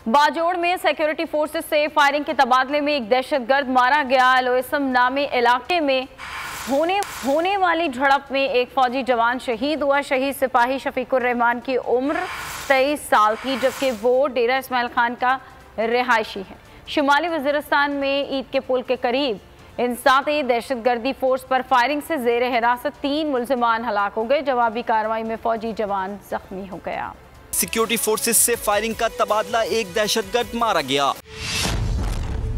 बाजोड़ में security forces से firing के तबादले में एक दहशतगर्द मारा गया। लोएसम नामी इलाके में होने वाली झड़प में एक फौजी जवान शहीद हुआ। शहीद सिपाही शफीकुर रहमान की उम्र 23 साल थी, जबकि वो डेरा इस्माइल खान का रिहायशी है। शुमाली वजीरिस्तान में ईद के पुल के करीब इंसाती दहशतगर्दी फोर्स पर फायरिंग से जेर हिरासत 3 मुल्जिमान हलाक हो गए। जवाबी कार्रवाई में फौजी जवान जख्मी हो गया। सिक्योरिटी फोर्सेस से फायरिंग का तबादला, एक दहशतगर्द मारा गया।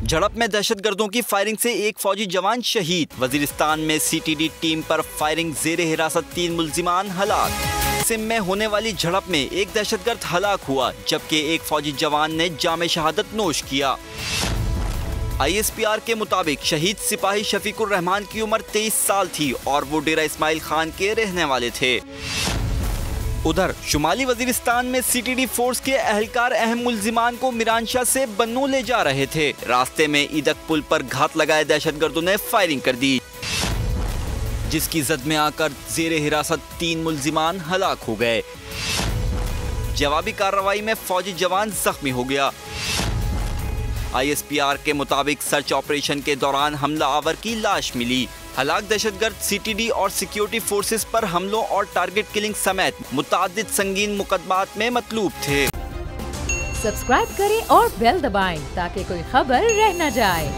झड़प में दहशतगर्दों की फायरिंग से एक फौजी जवान शहीद। वजीरिस्तान में सीटीडी टीम पर फायरिंग, जेर हिरासत 3 मुल्जिमान हलाक। सिम में होने वाली झड़प में एक दहशतगर्द हलाक हुआ, जबकि एक फौजी जवान ने जामे शहादत नोश किया। ISPR के मुताबिक शहीद सिपाही शफीकुर रहमान की उम्र 23 साल थी और वो डेरा इस्माइल खान के रहने वाले थे। उधर शुमाली वजीरिस्तान में सीटीडी फोर्स के एहलकार अहम मुल्जिमान को मिरानशाह से बन्नू ले जा रहे थे। रास्ते में ईदक पुल पर घात लगाए दहशतगर्दों ने फायरिंग कर दी, जिसकी जद में आकर जेर हिरासत 3 मुल्जिमान हलाक हो गए। जवाबी कार्रवाई में फौजी जवान जख्मी हो गया। ISPR के मुताबिक सर्च ऑपरेशन के दौरान हमला आवर की लाश मिली। हलाक दहशतगर्द सीटीडी और सिक्योरिटी फोर्सेस पर हमलों और टारगेट किलिंग समेत मुताद्दिद संगीन मुकदमात में मतलूब थे। सब्सक्राइब करें और बेल दबाएं ताकि कोई खबर रह न जाए।